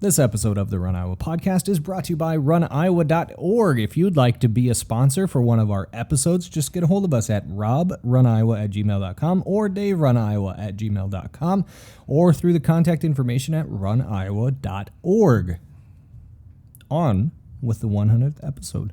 This episode of the Run Iowa podcast is brought to you by RunIowa.org. If you'd like to be a sponsor for one of our episodes, just get a hold of us at robruniowa@gmail.com or daveruniowa@gmail.com or through the contact information at runiowa.org. On with the 100th episode.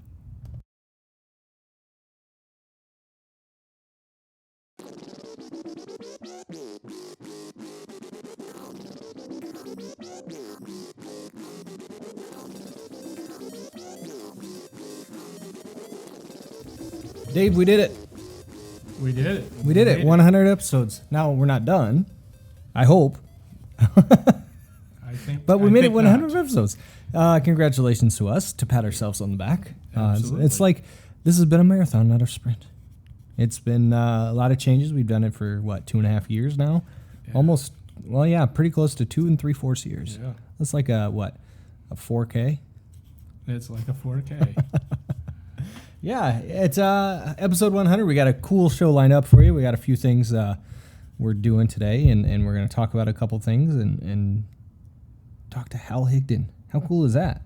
Dave, we did it. We did it. We did it. 100 episodes. Now, we're not done. I hope. I think. But we made it 100 episodes. Congratulations to us, to pat ourselves on the back. It's like this has been a marathon, not a sprint. It's been a lot of changes. We've done it for, 2.5 years now? Yeah. Almost, pretty close to 2 3/4 years. Yeah. That's like a 4K? It's like a 4K. Yeah, it's episode 100. We got a cool show lined up for you. We got a few things we're doing today, and we're going to talk about a couple things and talk to Hal Higdon. How cool is that?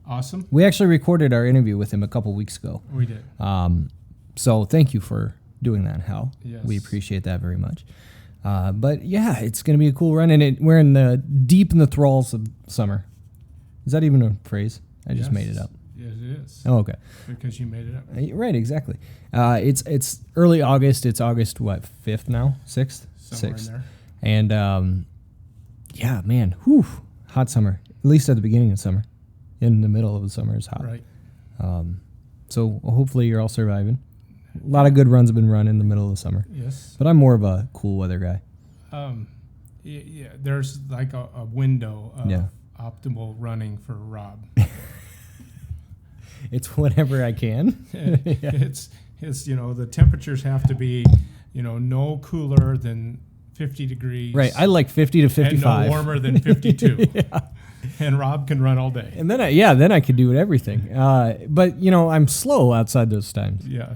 Awesome. We actually recorded our interview with him a couple weeks ago. We did. So thank you for doing that, Hal. Yes. We appreciate that very much. But yeah, it's going to be a cool run, and we're deep in the thralls of summer. Is that even a phrase? I just made it up. Yes, it is. Oh, okay. Because you made it up. Right, exactly. It's early August. It's August 5th now, 6th, Somewhere 6th. in there. And yeah, man, hot summer. At least at the beginning of summer. In the middle of the summer is hot. Right. So hopefully you're all surviving. A lot of good runs have been run in the middle of the summer. Yes. But I'm more of a cool weather guy. Yeah. There's like a window of optimal running for Rob. It's whenever I can. It's the temperatures have to be no cooler than 50 degrees. Right. I like 50 to 55. And no warmer than 52. Yeah. And Rob can run all day. And then I could do everything. But I'm slow outside those times. Yeah.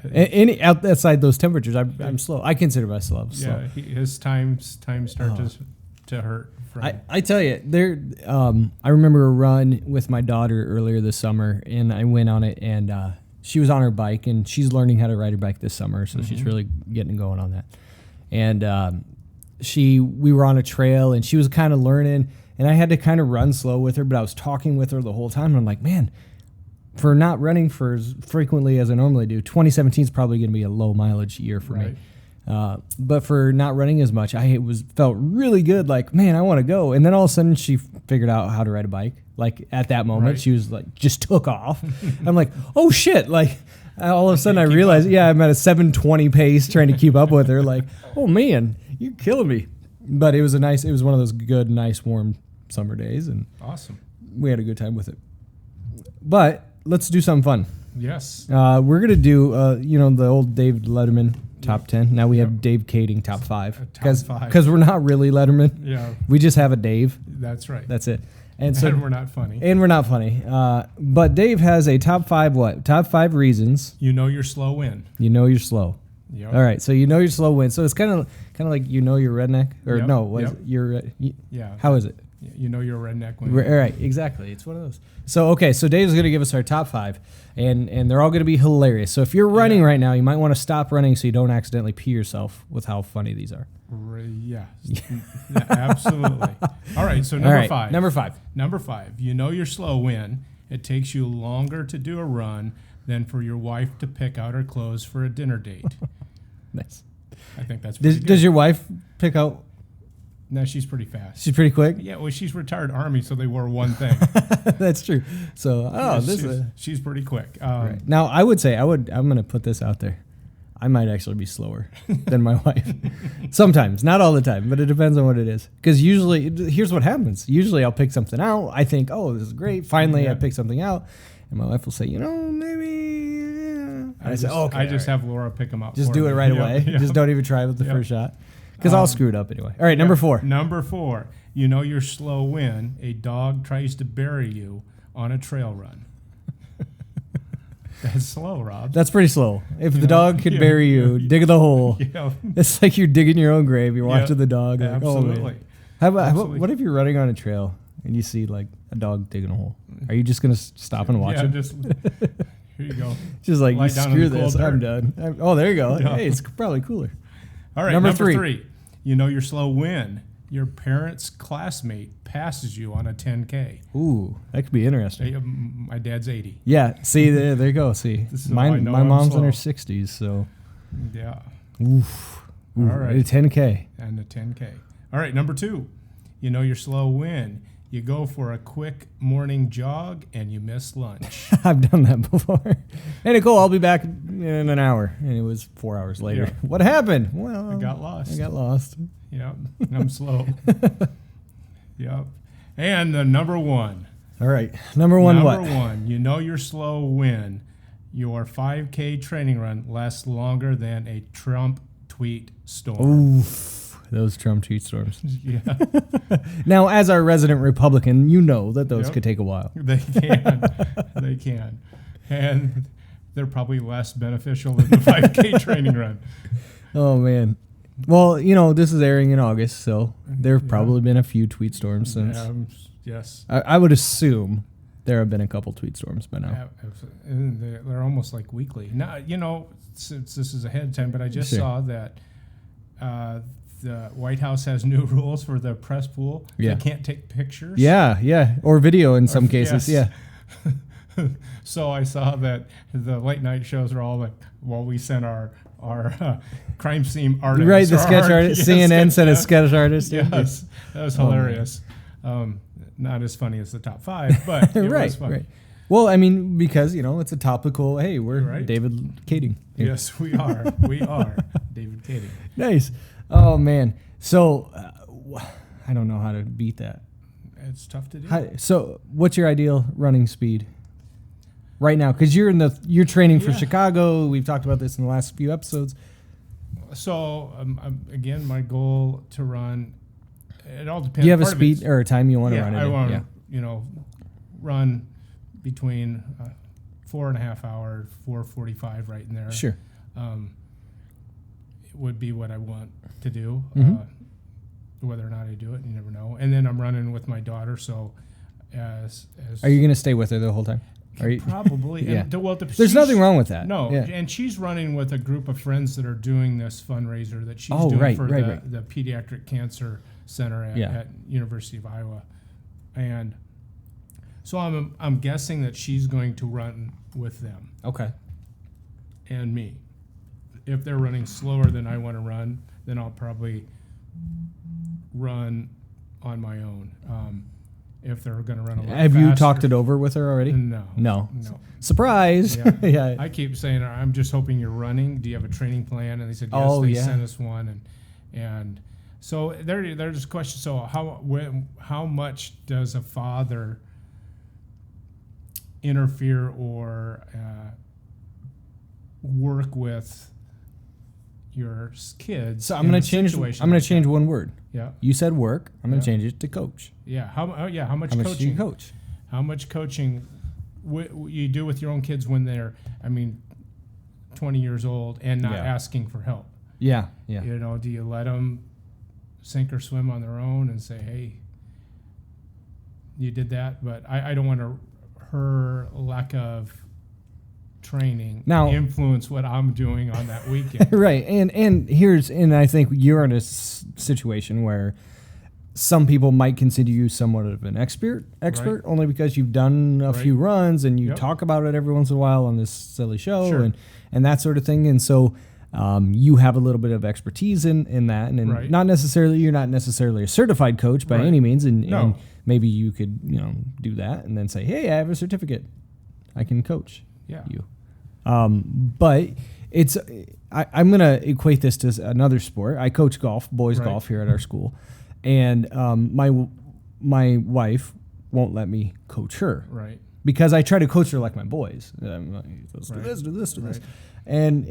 Outside those temperatures, I'm slow. I consider myself slow. Yeah. His times start to hurt. I tell you, I remember a run with my daughter earlier this summer, and I went on it, and she was on her bike, and she's learning how to ride her bike this summer, so she's really getting going on that. And we were on a trail, and she was kind of learning, and I had to kind of run slow with her, but I was talking with her the whole time, and I'm like, man, for not running for as frequently as I normally do, 2017 is probably going to be a low mileage year for me. But for not running as much, felt really good. Like, man, I want to go. And then all of a sudden, she figured out how to ride a bike. Like at that moment, she was like, just took off. I'm like, oh shit! Like all of a sudden, I realized, I'm at a 7:20 pace trying to keep up with her. Like, oh man, you're killing me. But it was one of those good, nice, warm summer days, and awesome. We had a good time with it. But let's do something fun. Yes. We're gonna do the old David Letterman top 10. Now we have Dave Kading top 5. Because we're not really Letterman. Yeah. We just have a Dave. That's right. That's it. And we're not funny. And we're not funny. But Dave has a top 5 what? Top 5 reasons. You're slow win. You're slow. Yep. All right. So you're slow win. So it's kind of like you're redneck or yep. no? Yep. Yeah. How is it? You're a redneck win. Right. Exactly. It's one of those. So so Dave's going to give us our top 5, and they're all going to be hilarious. So if you're running right now, you might want to stop running so you don't accidentally pee yourself with how funny these are. Yeah. Absolutely. All right. So number 5. Number 5. You're slow win. It takes you longer to do a run than for your wife to pick out her clothes for a dinner date. Nice. I think that's pretty good. Does your wife pick out? No, she's pretty fast. She's pretty quick? Yeah, well, she's retired Army, so they wore one thing. That's true. So, she's pretty quick. Right. Now, I would say, I'm going to put this out there. I might actually be slower than my wife. Sometimes, not all the time, but it depends on what it is. Because usually, here's what happens. Usually I'll pick something out. I think, oh, this is great. Finally, I pick something out. And my wife will say, maybe. I say, okay. I just have Laura pick them up. Just do it right away. Yeah. Just don't even try with the first shot. Because I'll screw it up anyway. All right, number 4. Number 4. You're slow when a dog tries to bury you on a trail run. That's slow, Rob. That's pretty slow. If the dog could bury you, dig the hole. Yeah. It's like you're digging your own grave. You're watching the dog. Absolutely. Like, oh, what if you're running on a trail and you see like a dog digging a hole. Are you just gonna stop and watch Yeah, it? just here you go. Just like, Lie you down in screw the cold this, I'm dirt. done. Oh, there you go. Yeah. Hey, it's probably cooler. All right, Number number three. three. You know your slow win. Your parent's classmate passes you on a 10K. Ooh, that could be interesting. Hey, my dad's 80. Yeah, see, there you go. See, So I know my I'm mom's in slow. her 60s, so Yeah, oof. Ooh, All right. a 10K. and a 10K. All right, number two. You know your slow win. You go for a quick morning jog and you miss lunch. I've done that before. Hey, Nicole, I'll be back in an hour. And it was 4 hours later. Yeah. What happened? Well, I got lost. I got lost. Yep, I'm slow. Yep. And the number one. All right. Number one, Number what? one, you know your slow win. Your 5K training run lasts longer than a Trump tweet storm. Oof. Those Trump tweet storms. Yeah, Now, as our resident Republican, you know that those Yep. could take a while. they can. They can. And they're probably less beneficial than the 5K training run. Oh, man. Well, this is airing in August, so there have Yeah. probably been a few tweet storms since. Yes. I would assume there have been a couple tweet storms by now. Yeah, and they're almost like weekly. Now, since this is ahead of time, but I just Sure. saw that the White House has new rules for the press pool. Yeah. They can't take pictures. Yeah. Or video in some cases, yes. yeah. So I saw that the late night shows are all like, well, we sent our crime scene artist. Right, the or sketch our- artist. yes, CNN sent a yes. sketch artist. Yes, that was Oh, man. hilarious. Not as funny as the top five, but it was funny. Right. Well, I mean, because, it's a topical, hey, we're Right. David Kading. here. Yes, we are. We are David Kading. Nice. Oh, man. So, I don't know how to beat that. It's tough to do. So, what's your ideal running speed right now? Because you're training for Yeah. Chicago. We've talked about this in the last few episodes. So again, my goal to run. It all depends. Do you have a Part of speed it's- or a time you want to Yeah, run it I in? want Yeah. to, run between 4.5 hours, 4:45, right in there. Sure. It would be what I want to do. Mhm. Whether or not I do it, you never know. And then I'm running with my daughter, so as Are you going to stay with her the whole time? Are you? probably? Yeah. And, well, There's she's- nothing wrong with that. No, Yeah. and she's running with a group of friends that are doing this fundraiser that she's Oh, doing right, for right. the Pediatric Cancer Center Yeah. at University of Iowa, and so I'm guessing that she's going to run with them Okay. and me. If they're running slower than I want to run, then I'll probably run on my own. If they're going to run a lot Have you faster- talked it over with her already? No. No. No. Surprise. Yeah. Yeah. I keep saying, I'm just hoping you're running. Do you have a training plan? And they said, yes, Oh, they yeah. sent us one. And so there's a question. So how much does a father interfere or work with your kids? So I'm in going a to change. situation I'm going like to change that? one word. Yeah. You said work. I'm going to Yeah. change it to coach. Yeah. How much How much coaching? do you coach? How much coaching you do with your own kids when they're, 20 years old and not Yeah. asking for help? Yeah. Yeah. Do you let them sink or swim on their own and say, hey, you did that? But I don't want her lack of training Now- influence what I'm doing on that weekend. Right. And I think you're in a situation where some people might consider you somewhat of an expert Right. only because you've done a Right. few runs and you Yep. talk about it every once in a while on this silly show Sure. and that sort of thing. And so you have a little bit of expertise in that, and Right. you're not necessarily a certified coach by Right. any means, and No. maybe you could do that and then say, hey, I have a certificate, I can coach Yeah. you. But I'm going to equate this to another sport. I coach golf, boys Right. golf here at our school, and my wife won't let me coach her Right. because I try to coach her like my boys. I'm like, let's do Right. this, do this, do this, Right. and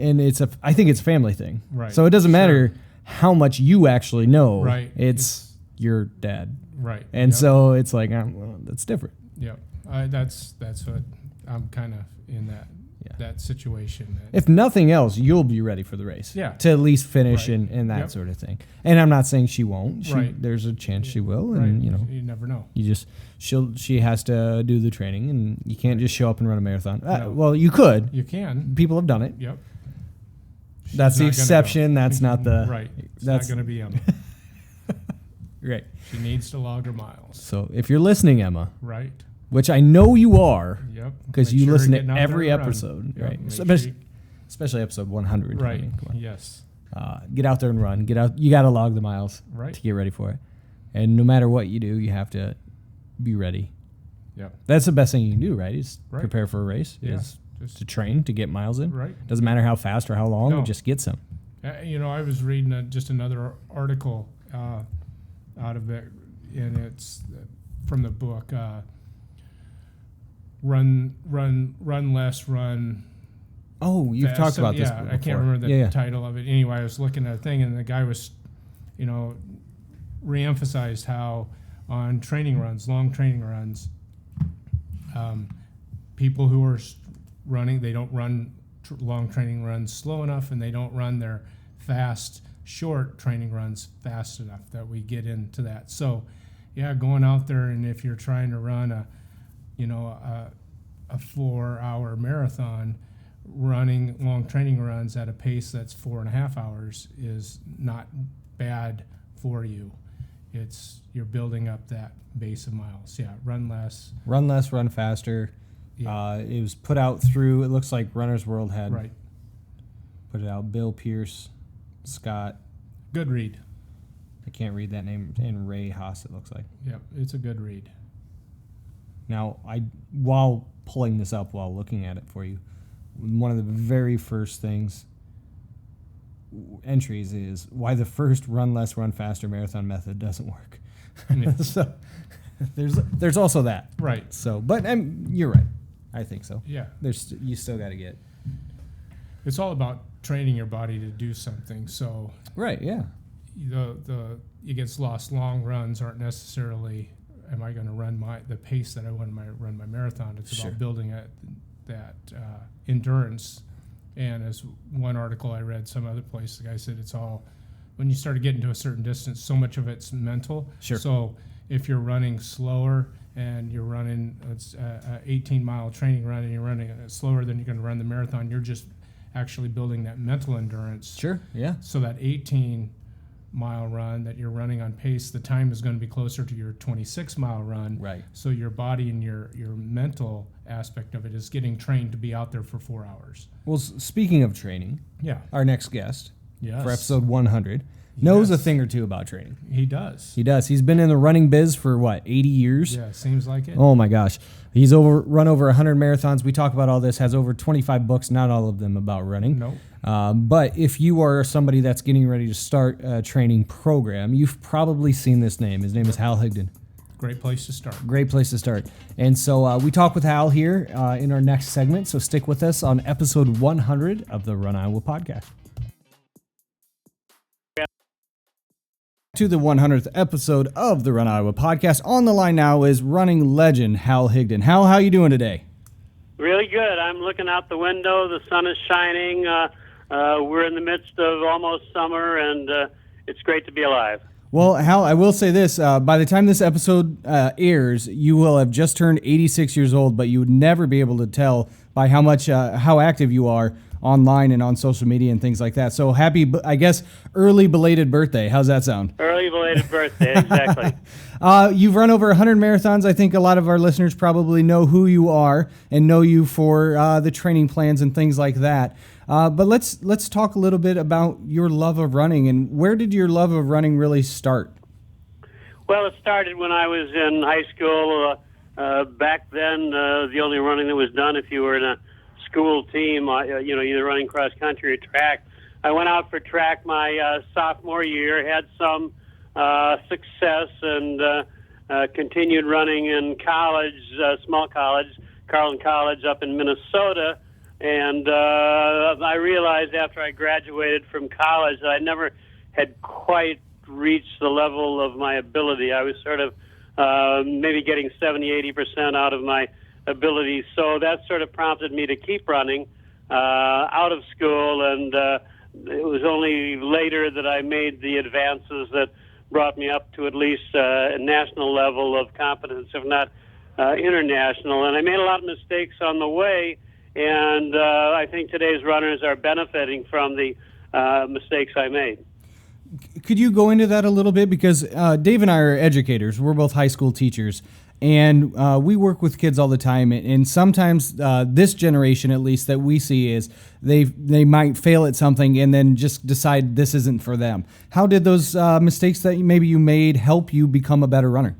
I think it's a family thing. Right. So it doesn't Sure. matter how much you actually know. Right. It's your dad, Right. and Yep. so it's like well, that's different. Yep. That's what I'm kind of in that that situation. If nothing else, you'll be ready for the race. Yeah. To at least finish Right. and that Yep. sort of thing. And I'm not saying she won't. Right. There's a chance she will, Right. and You never know. she has to do the training, and you can't just show up and run a marathon. No. Well, you could. You can. People have done it. Yep. That's the not gonna exception. go. That's not the Right. It's that's not going to be Emma. right. She needs to log her miles. So if you're listening, Emma, Right. which I know you are, Yep. because Make you sure listen you're to getting out there every and run. episode, Yep. right? Make Especially, sure especially episode 100. Right. I mean, come on. Yes. Get out there and run. Get out. You got to log the miles Right. to get ready for it. And no matter what you do, you have to be ready. Yep. That's the best thing you can do, right? Is Right. prepare for a race. Yeah. Is Just to train to get miles in. right. Doesn't matter how fast or how long. No. Just get some. I was reading just another article out of it, and it's from the book Run Less, Run Oh, you've Fast. talked So, about this yeah, before. I can't remember the Yeah. title of it. Anyway, I was looking at a thing, and the guy was, reemphasized how on training runs, long training runs, people who are running, they don't run long training runs slow enough, and they don't run their fast, short training runs fast enough that we get into that. So, yeah, going out there, and if you're trying to run a 4-hour marathon, running long training runs at a pace that's 4.5 hours is not bad for you. You're building up that base of miles. Yeah, run less. Run less, run faster. Yeah. It was put out through, it looks like Runner's World had Right. put it out. Bill Pierce, Scott, Good read. I can't read that name, and Ray Haas, it looks like. Yep, it's a good read. Now, while pulling this up, while looking at it for you, one of the very first entries is why the first run less, run faster marathon method doesn't work. Yeah. So there's also that. Right. So, but you're right. I think so. Yeah. You still got to get. It's all about training your body to do something. So Right. Yeah. it gets lost. Long runs aren't necessarily, am I going to run the pace that I want to run my marathon? It's Sure. about building that endurance. And as one article I read some other place, the guy said it's all, when you start getting to a certain distance, so much of it's mental. Sure. So if you're running slower and you're running an 18-mile training run and you're running it slower than you're going to run the marathon, you're just actually building that mental endurance. Sure. Yeah. So that 18-mile run that you're running on pace, the time is going to be closer to your 26-mile run. Right. So your body and your mental aspect of it is getting trained to be out there for 4 hours. Well, speaking of training, Yeah. our next guest Yes. for episode 100 knows a Yes. thing or two about training. He does. He does. He's been in the running biz for 80 years? Yeah, seems like it. Oh my gosh. He's run over 100 marathons. We talk about all this, has over 25 books, not all of them about running. Nope. But if you are somebody that's getting ready to start a training program, you've probably seen this name. His name is Hal Higdon. Great place to start. Great place to start. And so we talk with Hal here in our next segment. So stick with us on episode 100 of the RunIowa podcast. To the 100th episode of the RunIowa podcast. On the line now is running legend Hal Higdon. Hal, how you doing today? Really good. I'm looking out the window. The sun is shining. We're in the midst of almost summer, and it's great to be alive. Well, Hal, I will say this. By the time this episode airs, you will have just turned 86 years old, but you would never be able to tell by how active you are online and on social media and things like that. So happy, I guess, early belated birthday. How's that sound? Early belated birthday, exactly. You've run over 100 marathons. I think a lot of our listeners probably know who you are and know you for the training plans and things like that. But let's talk a little bit about your love of running, and where did your love of running really start? Well, it started when I was in high school. Back then, the only running that was done if you were in a school team, either running cross country or track. I went out for track my sophomore year, had some success, and continued running in college, small college, Carleton College up in Minnesota. And I realized after I graduated from college that I never had quite reached the level of my ability. I was sort of maybe getting 70, 80% out of my abilities. So that sort of prompted me to keep running out of school, and it was only later that I made the advances that brought me up to at least a national level of competence, if not international. And I made a lot of mistakes on the way, and I think today's runners are benefiting from the mistakes I made. Could you go into that a little bit? Because Dave and I are educators. We're both high school teachers. And we work with kids all the time, and sometimes this generation, at least that we see, is they might fail at something and then just decide this isn't for them. How did those mistakes that maybe you made help you become a better runner?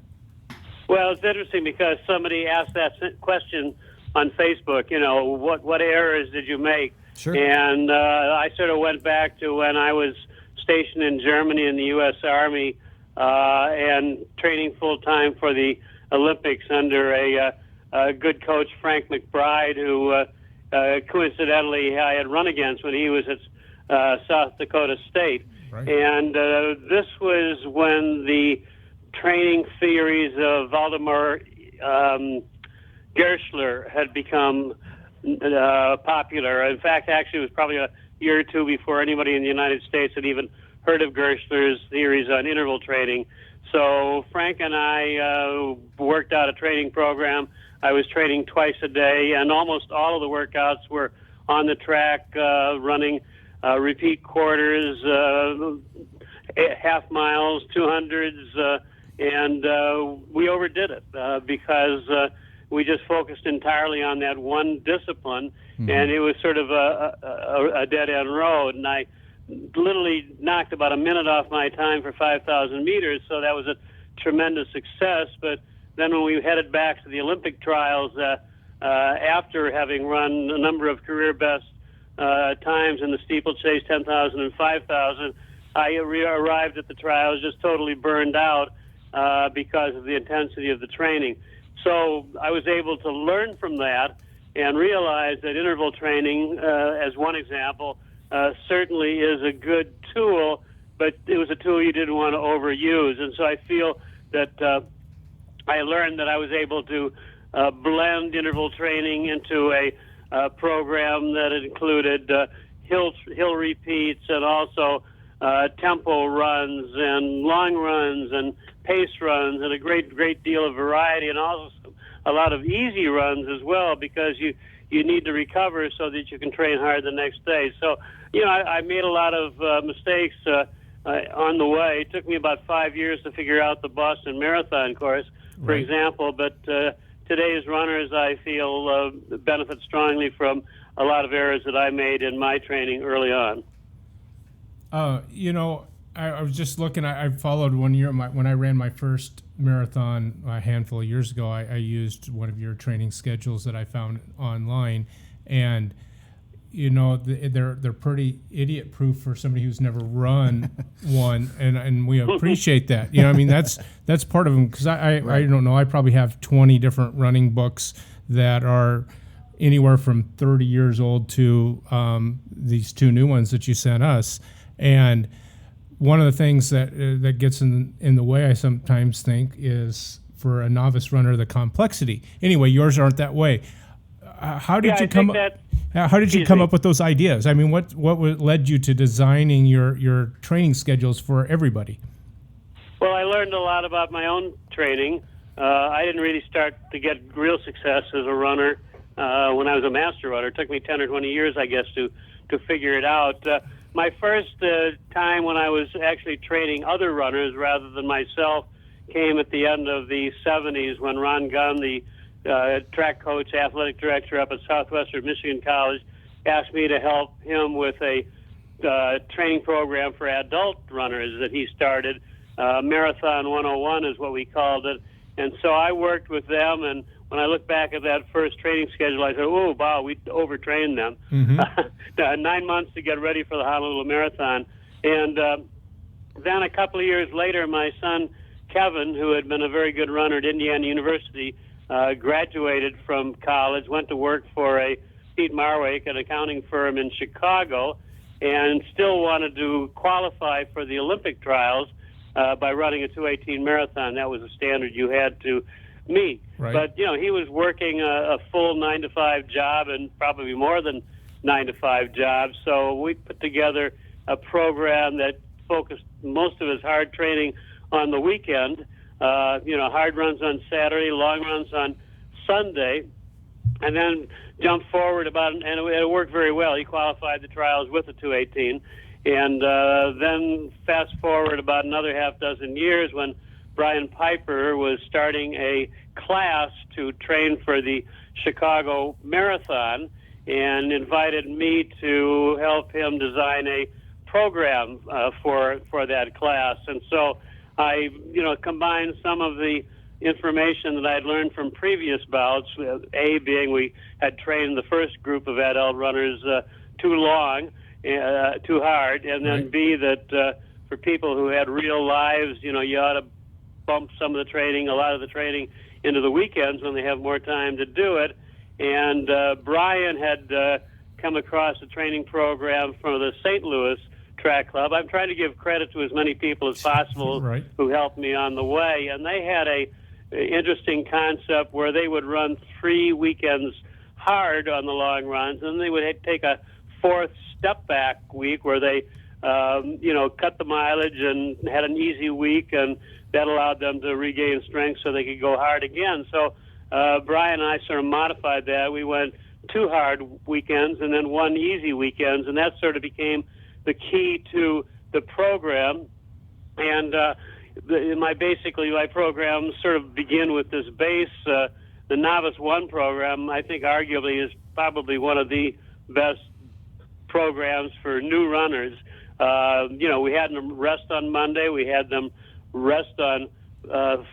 Well, it's interesting because somebody asked that question on Facebook. You know, what errors did you make? Sure. And I sort of went back to when I was stationed in Germany in the U.S. Army and training full time for the Olympics under a good coach, Frank McBride, who coincidentally I had run against when he was at South Dakota State. Right. And this was when the training theories of Valdemar Gershler had become popular. In fact, actually, it was probably a year or two before anybody in the United States had even heard of Gershler's theories on interval training. So Frank and I worked out a training program. I was training twice a day, and almost all of the workouts were on the track, running repeat quarters, half miles, 200s, and we overdid it because we just focused entirely on that one discipline, and it was sort of a dead-end road, and I literally knocked about a minute off my time for 5,000 meters, so that was a tremendous success. But then when we headed back to the Olympic trials, after having run a number of career best times in the steeplechase, 10,000 and 5,000, I arrived at the trials just totally burned out because of the intensity of the training. So I was able to learn from that and realize that interval training, as one example, certainly is a good tool, but it was a tool you didn't want to overuse. And so I feel that I learned that I was able to blend interval training into a program that included hill repeats and also tempo runs and long runs and pace runs and a great deal of variety, and also a lot of easy runs as well, because you need to recover so that you can train hard the next day. So, you know, I made a lot of mistakes on the way. It took me about 5 years to figure out the Boston Marathon course, for example, but today's runners, I feel, benefit strongly from a lot of errors that I made in my training early on. You know, I was just looking. I followed 1 year when I ran my first marathon a handful of years ago. I used one of your training schedules that I found online, and you know they're pretty idiot proof for somebody who's never run one, and we appreciate that. You know, I mean that's part of them, because I don't know. I probably have 20 different running books that are anywhere from 30 years old to these two new ones that you sent us. And one of the things that gets in the way, I sometimes think, is for a novice runner, the complexity. Anyway, yours aren't that way. How did you come up with those ideas? I mean, what led you to designing your training schedules for everybody? Well, I learned a lot about my own training. I didn't really start to get real success as a runner when I was a master runner. It took me 10 or 20 years, I guess, to figure it out. My first time when I was actually training other runners rather than myself came at the end of the 70s when Ron Gunn, the track coach, athletic director up at Southwestern Michigan College, asked me to help him with a training program for adult runners that he started. Marathon 101 is what we called it. And so I worked with them, and when I look back at that first training schedule, I said, oh, wow, we overtrained them. 9 months to get ready for the Honolulu Marathon. And then a couple of years later, my son, Kevin, who had been a very good runner at Indiana University, graduated from college, went to work for Pete Marwick, an accounting firm in Chicago, and still wanted to qualify for the Olympic trials by running a 2:18 marathon. That was a standard you had to me. Right. But he was working a full 9-to-5 job, and probably more than 9-to-5 jobs. So we put together a program that focused most of his hard training on the weekend. Hard runs on Saturday, long runs on Sunday, and then jumped forward and it worked very well. He qualified the trials with a 218, and then fast forward about another half dozen years when Brian Piper was starting a class to train for the Chicago Marathon, and invited me to help him design a program for that class. And so I combined some of the information that I'd learned from previous bouts, A being we had trained the first group of adult runners too long, too hard, and then B, that for people who had real lives, you ought to bump some of the training, a lot of the training, into the weekends when they have more time to do it. And Brian had come across a training program from the St. Louis Track Club. I'm trying to give credit to as many people as possible who helped me on the way. And they had a interesting concept where they would run 3 weekends hard on the long runs, and they would take a 4th step back week where they, cut the mileage and had an easy week, and that allowed them to regain strength so they could go hard again. So Brian and I sort of modified that. We went 2 hard weekends and then 1 easy weekends, and that sort of became the key to the program. And my programs sort of begin with this base. The Novice 1 program, I think, arguably is probably one of the best programs for new runners. We had them rest on Monday. We had them rest on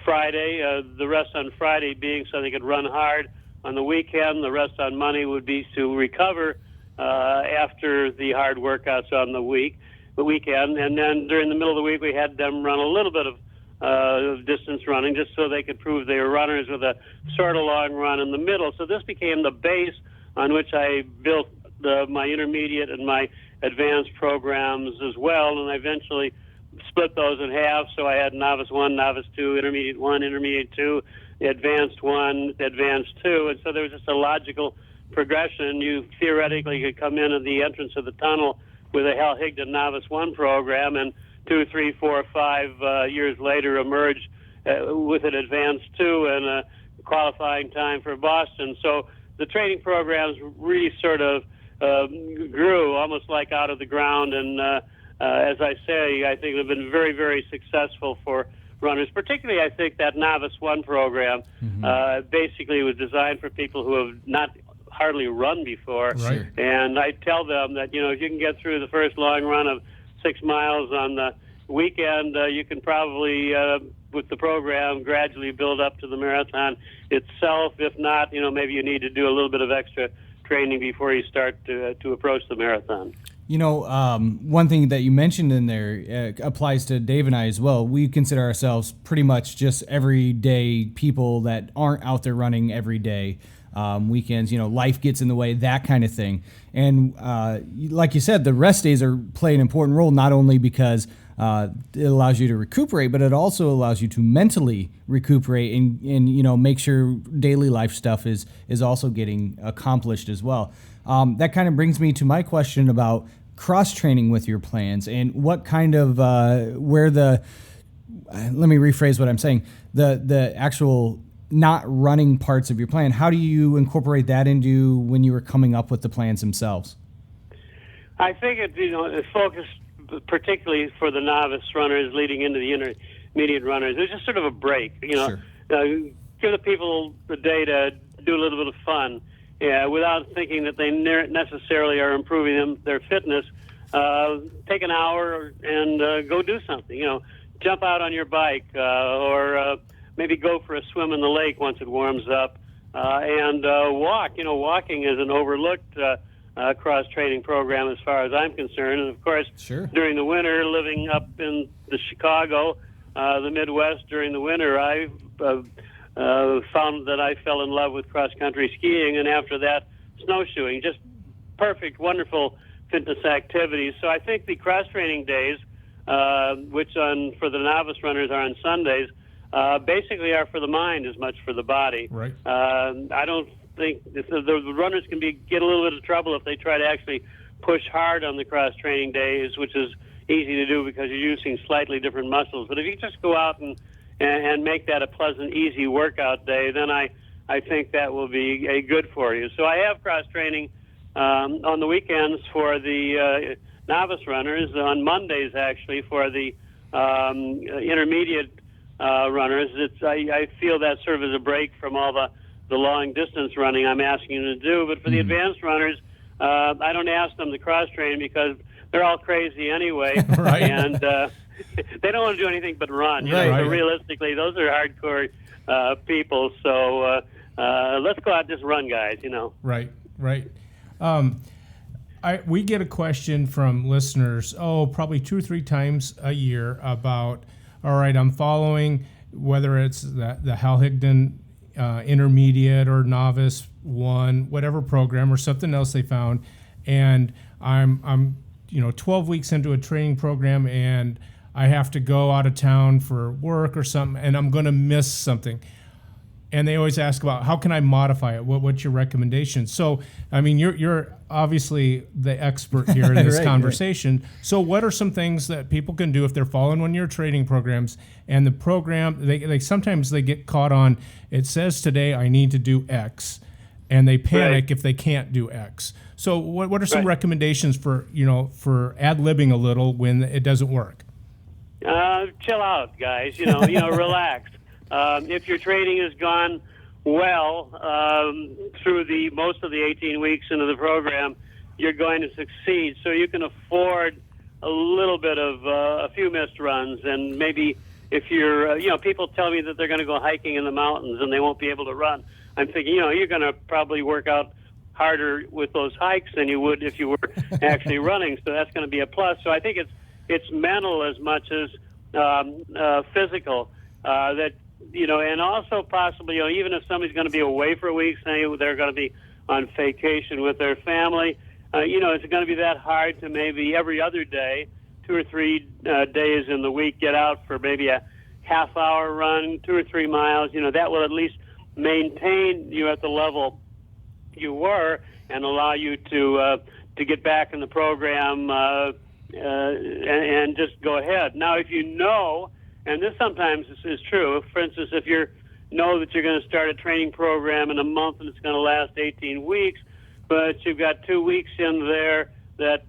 Friday. The rest on Friday being so they could run hard on the weekend. The rest on Monday would be to recover after the hard workouts on the weekend. And then during the middle of the week, we had them run a little bit of distance running just so they could prove they were runners with a sort of long run in the middle. So this became the base on which I built my intermediate and my advanced programs as well, and I eventually split those in half. So I had Novice 1, Novice 2, Intermediate 1, Intermediate 2, Advanced 1, Advanced 2, and so there was just a logical progression. You theoretically could come in at the entrance of the tunnel with a Hal Higdon Novice 1 program, and 2, 3, 4, 5 years later emerge with an Advanced 2 and a qualifying time for Boston. So the training programs really sort of grew almost like out of the ground, and as I say, I think they've been very, very successful for runners. Particularly, I think that Novice 1 program basically was designed for people who have not hardly run before. Right. And I tell them that, if you can get through the first long run of 6 miles on the weekend, you can probably, with the program, gradually build up to the marathon itself. If not, maybe you need to do a little bit of extra training before you start to approach the marathon. One thing that you mentioned in there applies to Dave and I as well. We consider ourselves pretty much just everyday people that aren't out there running every day. Weekends, life gets in the way, that kind of thing. And like you said, the rest days play an important role, not only because it allows you to recuperate, but it also allows you to mentally recuperate and make sure daily life stuff is also getting accomplished as well. That kind of brings me to my question about cross-training with your plans and what kind of, let me rephrase what I'm saying, the actual not running parts of your plan. How do you incorporate that into when you were coming up with the plans themselves? I think it's focused particularly for the novice runners leading into the intermediate runners. It's just sort of a break, Sure. Give the people the day to do a little bit of fun, without thinking that they necessarily are improving their fitness. Take an hour and go do something. Jump out on your bike, or maybe go for a swim in the lake once it warms up, and walk. Walking is an overlooked cross-training program as far as I'm concerned. And, of course, Sure. During the winter, living up in the Chicago, the Midwest during the winter, I found that I fell in love with cross-country skiing, and after that, snowshoeing. Just perfect, wonderful fitness activities. So I think the cross-training days, which for the novice runners are on Sundays, basically are for the mind as much for the body. Right. I don't think the runners can get a little bit of trouble if they try to actually push hard on the cross-training days, which is easy to do because you're using slightly different muscles. But if you just go out and make that a pleasant, easy workout day, then I think that will be good for you. So I have cross-training on the weekends for the novice runners, on Mondays actually for the intermediate runners. I feel that sort of as a break from all the long distance running I'm asking them to do. But for the advanced runners, I don't ask them to cross-train because they're all crazy anyway. Right. And they don't want to do anything but run. You Right. know, so realistically, those are hardcore people. So let's go out and just run, guys, you know. Right. We get a question from listeners, probably 2 or 3 times a year about, all right, I'm following whether it's the Hal Higdon intermediate or novice one, whatever program or something else they found, and I'm 12 weeks into a training program and I have to go out of town for work or something and I'm going to miss something. And they always ask about how can I modify it? What's your recommendation? So, I mean, you're obviously the expert here in this conversation. Right. So, what are some things that people can do if they're following one of your training programs and the program? They sometimes they get caught on. It says today I need to do X, and they panic if they can't do X. So, what are some recommendations for ad-libbing a little when it doesn't work? Chill out, guys. Relax. If your training has gone well through most of the 18 weeks into the program, you're going to succeed. So you can afford a little bit of a few missed runs. And maybe if you're, people tell me that they're going to go hiking in the mountains and they won't be able to run. I'm thinking, you're going to probably work out harder with those hikes than you would if you were actually running. So that's going to be a plus. So I think it's mental as much as physical. And also possibly, even if somebody's going to be away for a week, say they're going to be on vacation with their family, it's going to be that hard to maybe every other day, 2 or 3 days in the week, get out for maybe a half-hour run, 2 or 3 miles. That will at least maintain you at the level you were and allow you to get back in the program and just go ahead. Now, if you know, and this sometimes is true, for instance, if you know that you're going to start a training program in a month and it's going to last 18 weeks, but you've got 2 weeks in there that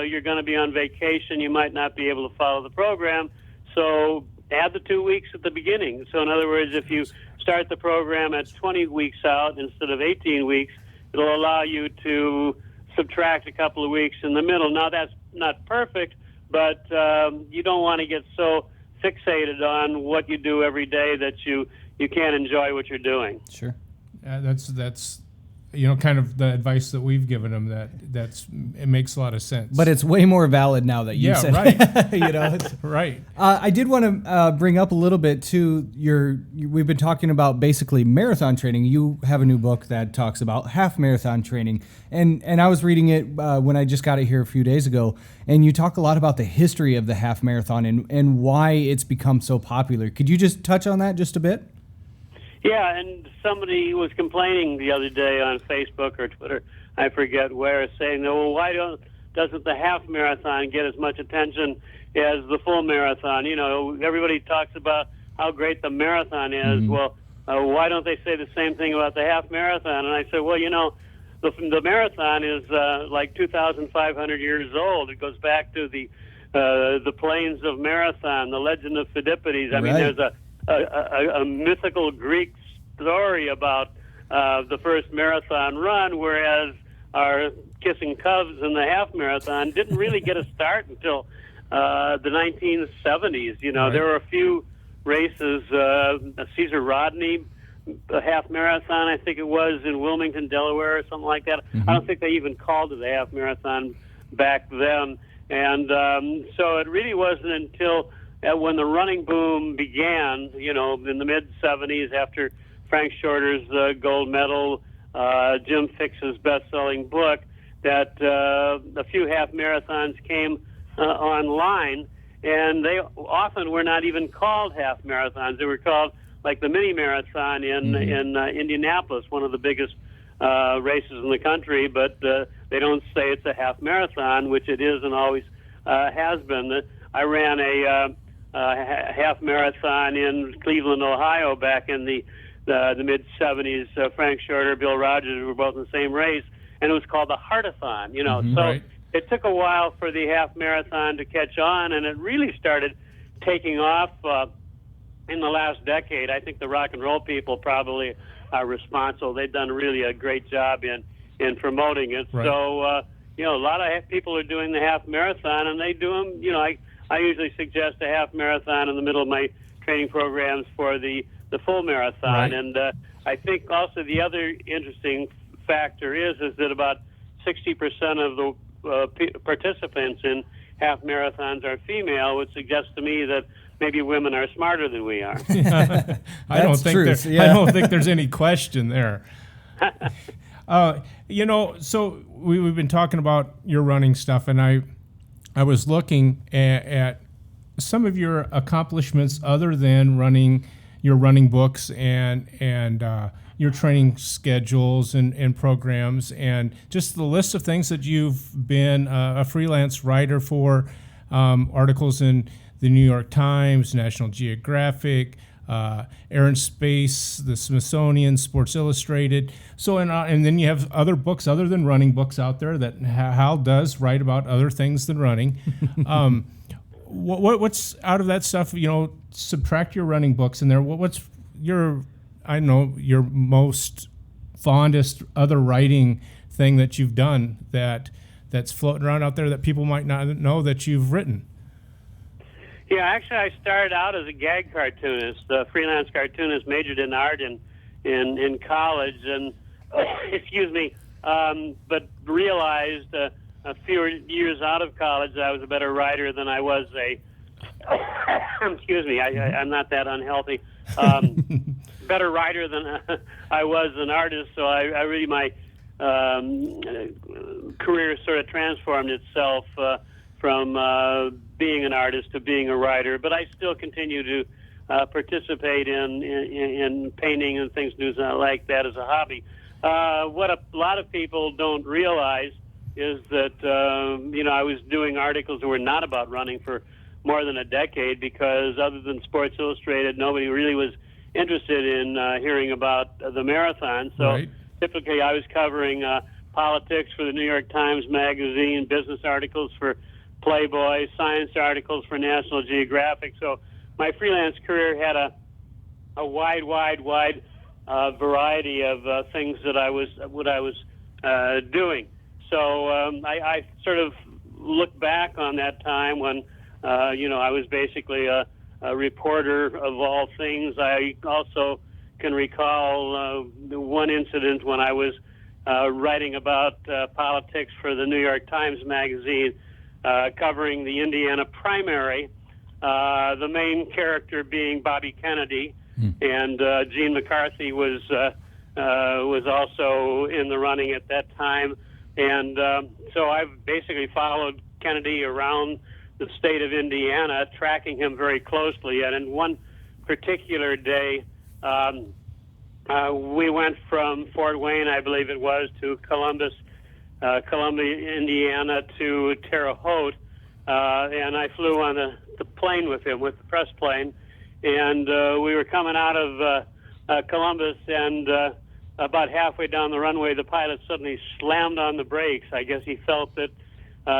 you're going to be on vacation, you might not be able to follow the program, so add the 2 weeks at the beginning. So in other words, if you start the program at 20 weeks out instead of 18 weeks, it'll allow you to subtract a couple of weeks in the middle. Now, that's not perfect, but you don't want to get so fixated on what you do every day that you can't enjoy what you're doing. Sure. That's kind of the advice that we've given them. It makes a lot of sense. But it's way more valid now that you said right. Right. I did want to bring up a little bit too. We've been talking about basically marathon training. You have a new book that talks about half marathon training, and I was reading it when I just got it here a few days ago. And you talk a lot about the history of the half marathon and why it's become so popular. Could you just touch on that just a bit? Yeah, and somebody was complaining the other day on Facebook or Twitter, I forget where, saying, well, why doesn't the half marathon get as much attention as the full marathon? Everybody talks about how great the marathon is. Mm-hmm. Well, why don't they say the same thing about the half marathon? And I said, well, the marathon is like 2,500 years old. It goes back to the plains of Marathon, the legend of Phidippides. I mean, there's a mythical Greek story about the first marathon run, whereas our Kissing Cubs in the half marathon didn't really get a start until the 1970s. There were a few races, Caesar Rodney, a half marathon, I think it was, in Wilmington, Delaware, or something like that. Mm-hmm. I don't think they even called it a half marathon back then. And so it really wasn't until when the running boom began, in the mid-'70s, after Frank Shorter's gold medal, Jim Fixx's best-selling book, that a few half marathons came online. and they often were not even called half marathons. They were called like the mini marathon in Indianapolis, one of the biggest races in the country, but they don't say it's a half marathon, which it is and always has been. I ran a half marathon in Cleveland, Ohio, back in the mid '70s. Frank Shorter, Bill Rogers were both in the same race, and it was called the Heartathon. So Right. It took a while for the half marathon to catch on, and it really started taking off in the last decade. I think the rock and roll people probably are responsible. They've done really a great job in promoting it. Right. So a lot of people are doing the half marathon, and they do them. I usually suggest a half marathon in the middle of my training programs for the full marathon. Right. And I think also the other interesting factor is that about 60% of the participants in half marathons are female, which suggests to me that maybe women are smarter than we are. I don't think there's any question there. So we've been talking about your running stuff, and I was looking at some of your accomplishments other than running your running books and your training schedules and programs, and just the list of things that you've been a freelance writer for, articles in the New York Times, National Geographic, Air and Space, the Smithsonian, Sports Illustrated. So, and then you have other books other than running books out there that Hal does write about other things than running. What's out of that stuff? Subtract your running books in there. What's your most fondest other writing thing that you've done that's floating around out there that people might not know that you've written? Yeah, actually, I started out as a gag cartoonist, a freelance cartoonist, majored in art in college, and but realized a few years out of college that I was a better writer than I was I'm not that unhealthy. Better writer than I was an artist, so I really, my career sort of transformed itself from being an artist to being a writer, but I still continue to participate in painting and things like that as a hobby. What a lot of people don't realize is that I was doing articles that were not about running for more than a decade, because other than Sports Illustrated, nobody really was interested in hearing about the marathon. So Right. Typically I was covering politics for the New York Times Magazine, business articles for Playboy, science articles for National Geographic. So my freelance career had a wide variety of things that I was doing. So I sort of look back on that time when I was basically a reporter of all things. I also can recall one incident when I was writing about politics for the New York Times Magazine, covering the Indiana primary, the main character being Bobby Kennedy, and Gene McCarthy was also in the running at that time. And so I've basically followed Kennedy around the state of Indiana, tracking him very closely. And in one particular day, we went from Fort Wayne, I believe it was, to Columbia, Indiana, to Terre Haute, and I flew on the plane with him, with the press plane, and we were coming out of Columbus, and about halfway down the runway, the pilot suddenly slammed on the brakes. I guess he felt that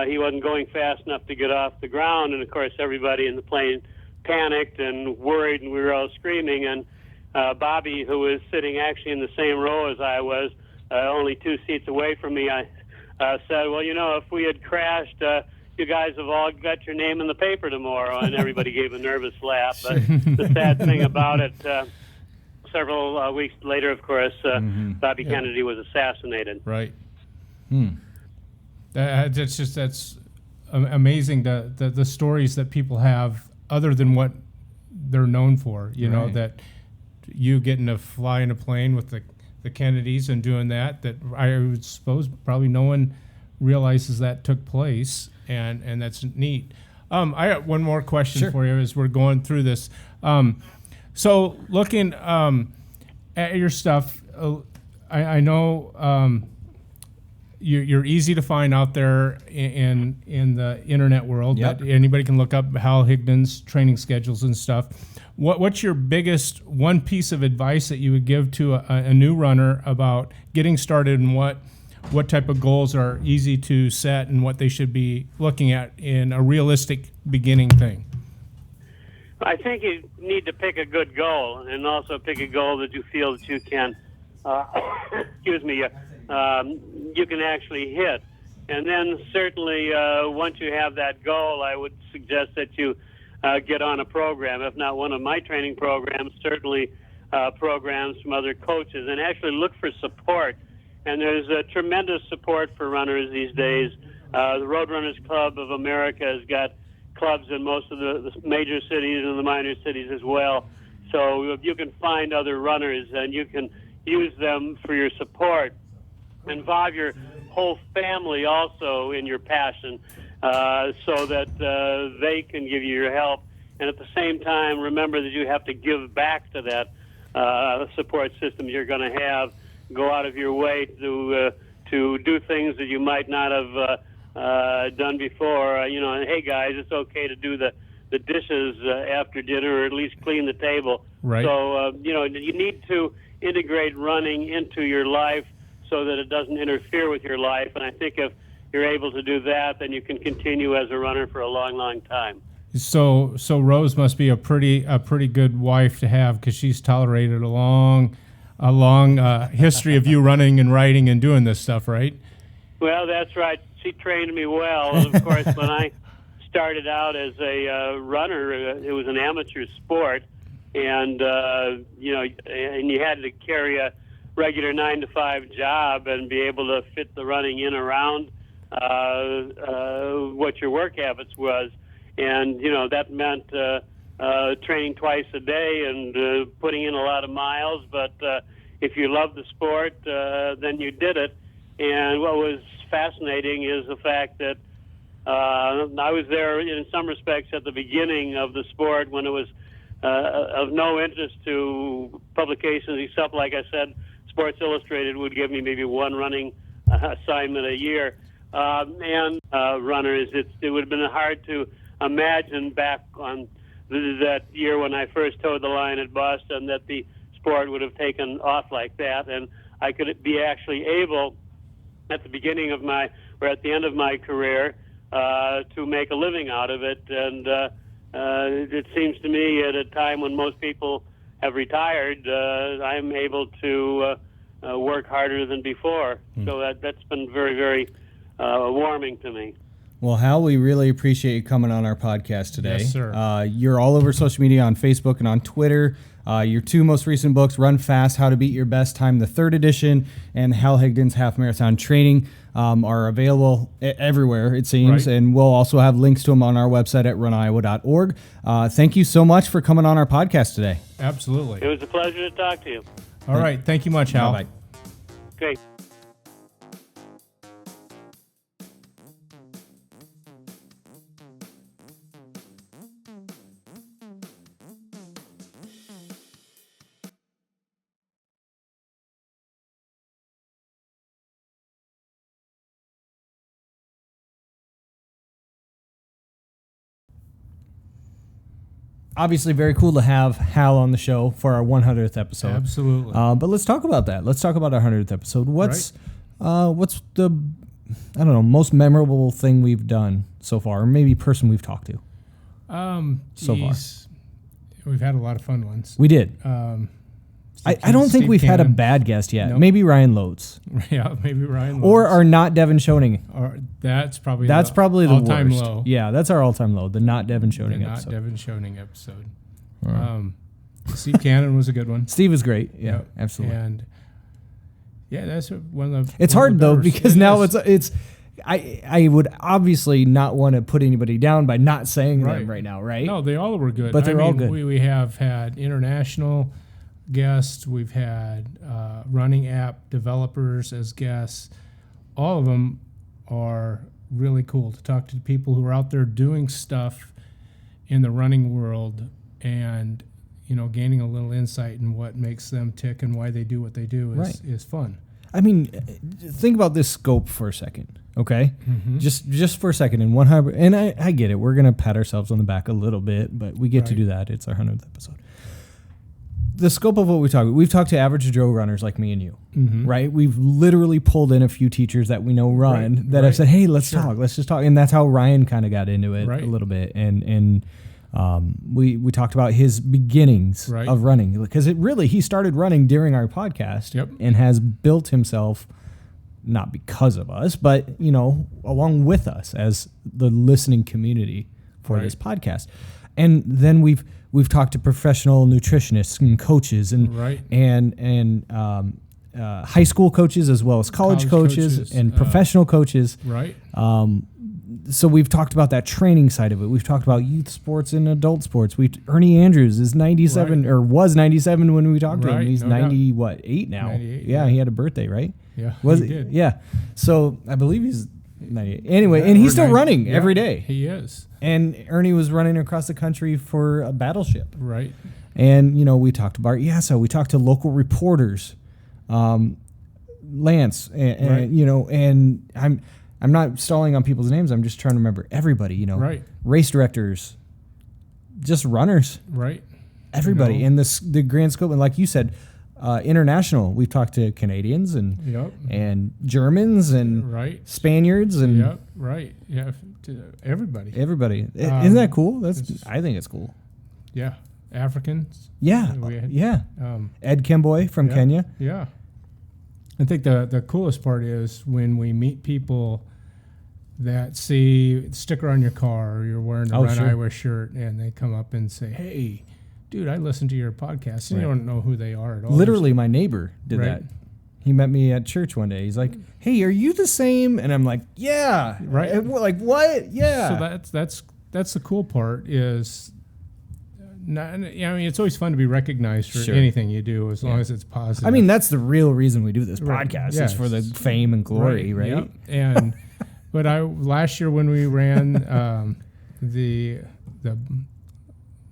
he wasn't going fast enough to get off the ground, and of course everybody in the plane panicked and worried, and we were all screaming, and Bobby, who was sitting actually in the same row as I was, only 2 seats away from me, I said, well, if we had crashed, you guys have all got your name in the paper tomorrow, and everybody gave a nervous laugh. But the sad thing about it, several weeks later, of course, Bobby Kennedy was assassinated. Right. That's amazing, the stories that people have other than what they're known for. You know, that you getting to fly in a plane with the Kennedys and doing that I would suppose probably no one realizes that took place, and that's neat. I got one more question Sure. for you as we're going through this. So looking at your stuff, I know you're easy to find out there in the internet world. Yep. That anybody can look up Hal Higdon's training schedules and stuff. What's your biggest one piece of advice that you would give to a new runner about getting started, and what type of goals are easy to set and what they should be looking at in a realistic beginning thing? I think you need to pick a good goal, and also pick a goal that you feel that you can, excuse me, you can actually hit. And then certainly once you have that goal, I would suggest that you get on a program, if not one of my training programs, certainly programs from other coaches, and actually look for support. And there's tremendous support for runners these days. The Road Runners Club of America has got clubs in most of the major cities and the minor cities as well. So you can find other runners and you can use them for your support. Involve your whole family also in your passion so that they can give you your help. And at the same time, remember that you have to give back to that support system you're going to have. Go out of your way to do things that you might not have done before. And hey guys, it's okay to do the dishes after dinner, or at least clean the table. Right. So you need to integrate running into your life so that it doesn't interfere with your life. And I think if you're able to do that, then you can continue as a runner for a long, long time. So Rose must be a pretty good wife to have, because she's tolerated a long history of you running and riding and doing this stuff, right? Well, that's right. She trained me well. And of course, when I started out as a runner, it was an amateur sport, and and you had to carry a regular 9-to-5 job and be able to fit the running in around what your work habits was, and that meant training twice a day and putting in a lot of miles. But if you loved the sport, then you did it. And what was fascinating is the fact that I was there in some respects at the beginning of the sport, when it was of no interest to publications, except, like I said, Sports Illustrated would give me maybe one running assignment a year. And runners, it would have been hard to imagine back on that year when I first towed the line at Boston that the sport would have taken off like that, and I could be actually able at the beginning of at the end of my career to make a living out of it. And it seems to me at a time when most people have retired, I'm able to work harder than before. So that's been very, very warming to me. Well, Hal, we really appreciate you coming on our podcast today. Yes, sir. You're all over social media on Facebook and on Twitter. Your two most recent books, Run Fast, How to Beat Your Best Time, the 3rd edition, and Hal Higdon's Half Marathon Training are available everywhere, it seems. Right. And we'll also have links to them on our website at runiowa.org. Thank you so much for coming on our podcast today. Absolutely. It was a pleasure to talk to you. All right. Thank you much, Hal. Bye-bye. Okay. Obviously, very cool to have Hal on the show for our 100th episode. Absolutely. But let's talk about that. Let's talk about our 100th episode. What's the, most memorable thing we've done so far, or maybe person we've talked to? So far. We've had a lot of fun ones. We did. I don't think we've had a Cannon. bad guest yet. Nope. Maybe Ryan Loads. Yeah, maybe Ryan. Or Loads. our not Devin Schoening. Or that's probably the all-time worst. low. Yeah, that's our all-time low. The not Devin Schoening The not episode. Devin Schoening episode. Steve Cannon was a good one. Steve was great. Yeah, Yep. absolutely. And yeah, that's one of the. It's one hard of the though better- because it now is. it's. I would obviously not want to put anybody down by not saying them Right. right now, right? No, they all were good. But they're all good. We have had international guests. We've had running app developers as guests. All of them are really cool to talk to people who are out there doing stuff in the running world and, gaining a little insight in what makes them tick and why they do what they do is fun. I mean, think about this scope for a second, okay? Mm-hmm. Just for a second. And I get it. We're going to pat ourselves on the back a little bit, but we get to do that. It's our 100th episode. The scope of what we've talked to average Joe runners like me and you, right? We've literally pulled in a few teachers that we know run that have said, hey, let's talk. Let's just talk. And that's how Ryan kind of got into it a little bit. And we talked about his beginnings of running, because he started running during our podcast and has built himself, not because of us, but, along with us as the listening community for this podcast. And then we've talked to professional nutritionists and coaches and high school coaches as well as college coaches and professional coaches. Right. So we've talked about that training side of it. We've talked about youth sports and adult sports. Ernie Andrews is 97 or was 97 when we talked to him. He's 98 now. 98, yeah, he had a birthday, right? Yeah, he did. Yeah. So I believe he's 98. Anyway, and he's still running every day. He is. And Ernie was running across the country for a battleship. Right. And, we talked to Bart Yassa. We talked to local reporters, Lance, and I'm not stalling on people's names. I'm just trying to remember everybody, race directors, just runners. Right. Everybody in the grand scope. And like you said, international. We've talked to Canadians and Germans and Spaniards and everybody. Isn't that cool? I think it's cool. Yeah. Africans. Yeah. Ed Kimboy from Kenya. Yeah. I think the coolest part is when we meet people that see the sticker on your car or you're wearing a RunIowa shirt and they come up and say, hey, dude, I listened to your podcast. And you don't know who they are at all. Literally, my neighbor did that. He met me at church one day. He's like, hey, are you the same? And I'm like, yeah. Right. And we're like, what? Yeah. So that's the cool part is, it's always fun to be recognized for anything you do as long as it's positive. I mean, that's the real reason we do this podcast is for the fame and glory, right? Yep. And but last year when we ran the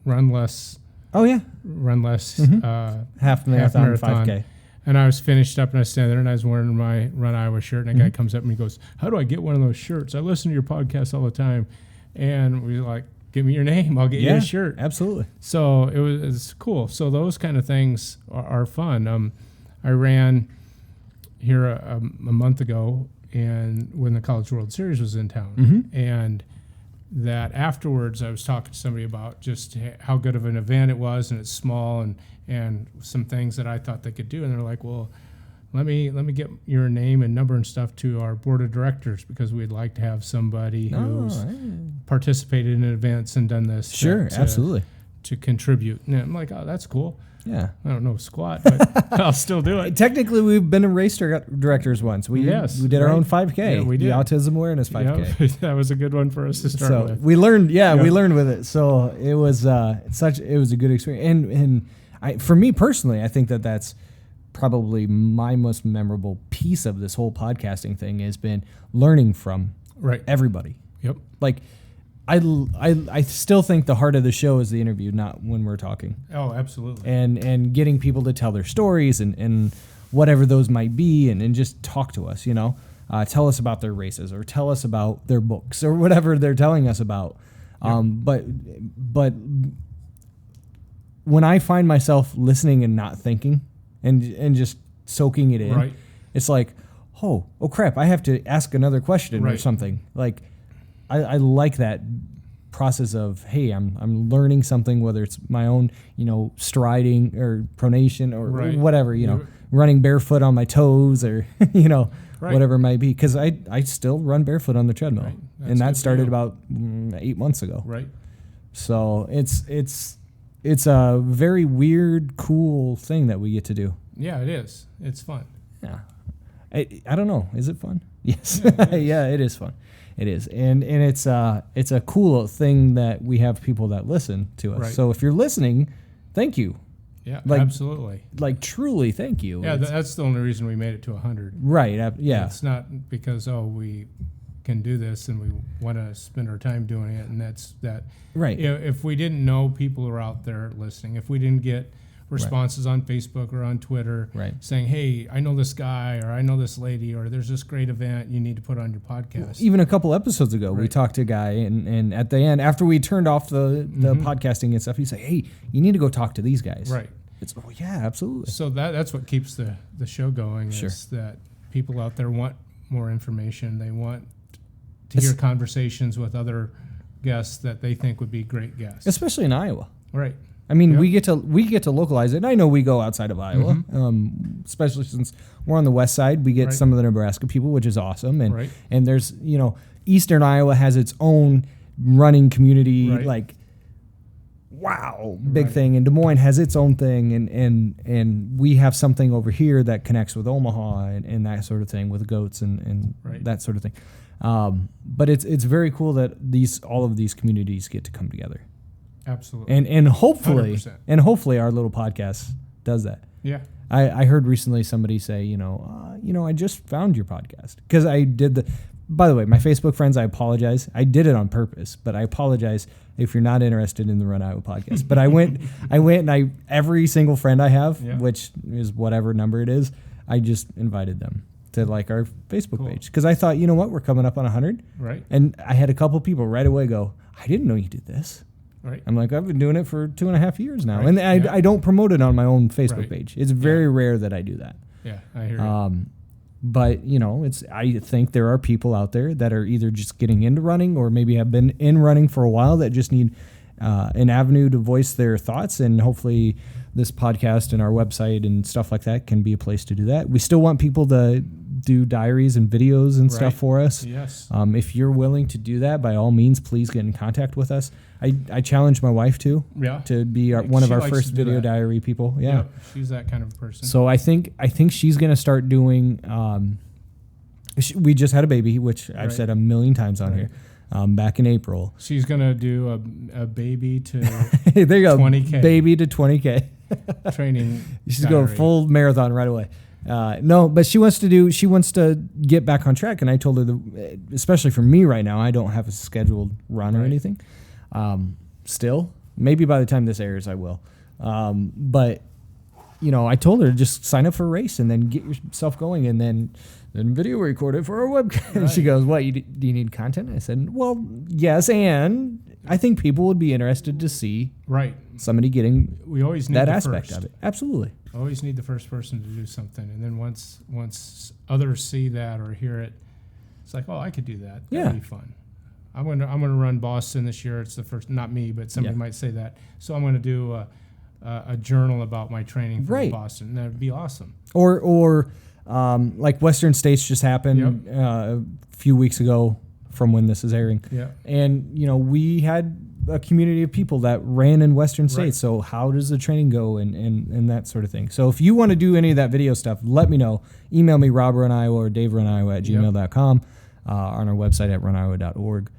Run Less. Oh yeah. Run Less half marathon 5K. And I was finished up and I was standing there and I was wearing my RunIowa shirt and a guy comes up and he goes, how do I get one of those shirts? I listen to your podcast all the time. And we were like, give me your name. I'll get you a shirt. Absolutely. So it's cool. So those kind of things are fun. I ran here a month ago and when the College World Series was in town. And that afterwards I was talking to somebody about just how good of an event it was, and it's small and some things that I thought they could do. And they're like, well, let me get your name and number and stuff to our board of directors because we'd like to have somebody who's participated in events and done this. Sure, absolutely. To contribute. And I'm like, oh, that's cool. Yeah. I don't know squat, but I'll still do it. Technically, we've been race directors once. We did our own 5K. Yeah, we did. The Autism Awareness 5K. Yep. That was a good one for us to start with. We learned, we learned with it. So it was it was a good experience. And for me personally, I think that's probably my most memorable piece of this whole podcasting thing has been learning from everybody. Yep. Like, I still think the heart of the show is the interview, not when we're talking. Oh, absolutely. And getting people to tell their stories and whatever those might be and just talk to us, tell us about their races or tell us about their books or whatever they're telling us about. Yep. But when I find myself listening and not thinking and just soaking it in, it's like, oh crap, I have to ask another question or something. Like, I like that process of, hey, I'm learning something, whether it's my own, striding or pronation or whatever, running barefoot on my toes or, whatever it might be. Because I still run barefoot on the treadmill. And that started about 8 months ago. Right. So it's a very weird, cool thing that we get to do. Yeah, it is. It's fun. Yeah. I don't know. Is it fun? Yes. Yeah, it is fun. It is. And it's a cool thing that we have people that listen to us. Right. So if you're listening, thank you. Yeah, absolutely. Like, truly, thank you. Yeah, that's the only reason we made it to 100. Right. Yeah. It's not because, we can do this and we want to spend our time doing it. And that's that. Right. If we didn't know people were out there listening, if we didn't get responses on Facebook or on Twitter saying, hey, I know this guy or I know this lady or there's this great event you need to put on your podcast. Even a couple episodes ago, we talked to a guy and at the end, after we turned off the podcasting and stuff, he's like, hey, you need to go talk to these guys. Right. It's, yeah, absolutely. So that's what keeps the show going is that people out there want more information. They want to hear conversations with other guests that they think would be great guests. Especially in Iowa. Right. I mean, we get to localize it. And I know we go outside of Iowa, especially since we're on the west side. We get some of the Nebraska people, which is awesome. And and there's, Eastern Iowa has its own running community, like, wow, big thing. And Des Moines has its own thing. And we have something over here that connects with Omaha and that sort of thing with goats and that sort of thing. But it's very cool that all of these communities get to come together. Absolutely. And hopefully 100%. Our little podcast does that. Yeah. I heard recently somebody say, I just found your podcast because I did by the way, my Facebook friends, I apologize. I did it on purpose, but I apologize if you're not interested in the Run Iowa podcast. But I went and every single friend I have, which is whatever number it is, I just invited them to like our Facebook page because I thought, we're coming up on 100. Right. And I had a couple people right away go, I didn't know you did this. Right. I'm like, I've been doing it for 2.5 years now. And I don't promote it on my own Facebook page. It's very rare that I do that. Yeah, I hear you. But, I think there are people out there that are either just getting into running or maybe have been in running for a while that just need an avenue to voice their thoughts. And hopefully this podcast and our website and stuff like that can be a place to do that. We still want people to do diaries and videos and stuff for us. Yes. If you're willing to do that, by all means, please get in contact with us. I challenged my wife to be one of our first video diary people. Yeah. Yep, she's that kind of person. So I think she's going to start doing, we just had a baby, which I've said a million times on here, back in April. She's going to do a baby to there you go, 20K. Baby to 20K. Training. She's going full marathon right away. No, but she wants to get back on track. And I told her, especially for me right now, I don't have a scheduled run or anything. Still, maybe by the time this airs, I will. But I told her to just sign up for a race and then get yourself going and then video record it for our webcam. Right. She goes, what, do you need content? I said, well, yes. And I think people would be interested to see somebody getting we always need that aspect of it. Absolutely. Always need the first person to do something. And then once others see that or hear it, it's like, oh, I could do that. That'd be fun. I'm gonna run Boston this year. It's the first, not me, but somebody might say that. So I'm gonna do a journal about my training for Boston. That'd be awesome. Or like Western States just happened a few weeks ago from when this is airing. Yeah. And we had a community of people that ran in Western States. So how does the training go and that sort of thing. So if you want to do any of that video stuff, let me know. Email me, RobRunIowa or DaveRunIowa@gmail.com, on our website at runiowa.org.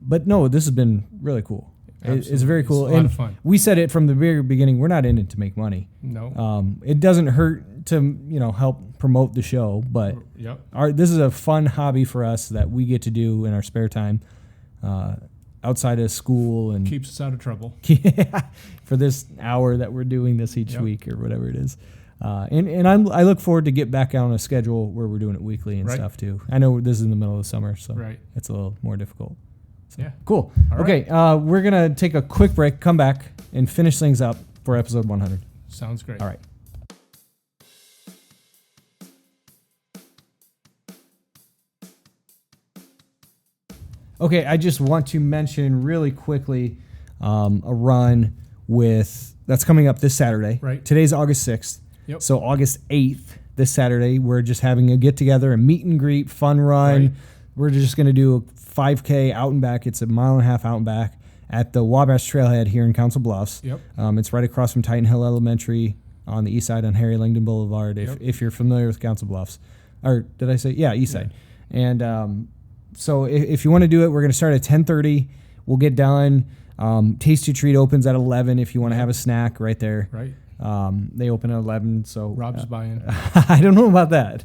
But no, this has been really cool. It's very cool. It's a lot of fun. We said it from the very beginning, we're not in it to make money. No. It doesn't hurt to, help promote the show, but this is a fun hobby for us that we get to do in our spare time, outside of school and keeps us out of trouble. For this hour that we're doing this each week or whatever it is. And I look forward to get back on a schedule where we're doing it weekly and stuff too. I know this is in the middle of the summer, so it's a little more difficult. So, cool. All okay, we're going to take a quick break, come back, and finish things up for episode 100. Sounds great. All right. Okay, I just want to mention really quickly a run that's coming up this Saturday. Right. Today's August 6th. Yep. So August 8th, this Saturday, we're just having a get-together, a meet and greet, fun run. Right. We're just going to do a 5K out and back. It's a 1.5 mile out and back at the Wabash Trailhead here in Council Bluffs. Yep. It's right across from Titan Hill Elementary on the east side on Harry Langdon Boulevard, if you're familiar with Council Bluffs. Or did I say? Yeah, east side. And so if you want to do it, we're going to start at 10:30. We'll get done. Tasty Treat opens at 11 if you want to have a snack right there. Right. They open at 11, so Rob's buying. I don't know about that.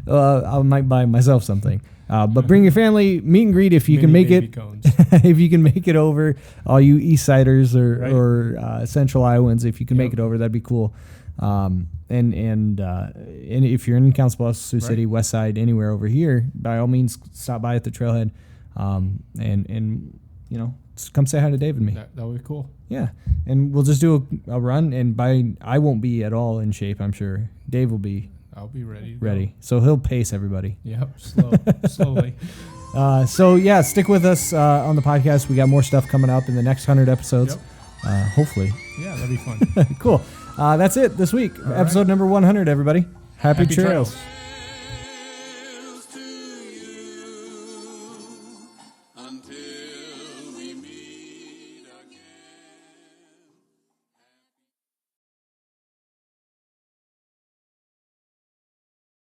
I might buy myself something. But bring your family, meet and greet if you can make it. Cones. If you can make it over, all you East Siders or Central Iowans, if you can make it over, that'd be cool. And if you're in Council Bluffs, Sioux City, West Side, anywhere over here, by all means, stop by at the trailhead, and just come say hi to Dave and me. That would be cool. Yeah, and we'll just do a run. And I won't be at all in shape, I'm sure. Dave will be. I'll be ready. So he'll pace everybody. Yep, slowly. So stick with us on the podcast. We got more stuff coming up in the next 100 episodes. Yep. Hopefully. Yeah, that'd be fun. Cool. That's it this week. All Episode number 100, everybody. Happy trails.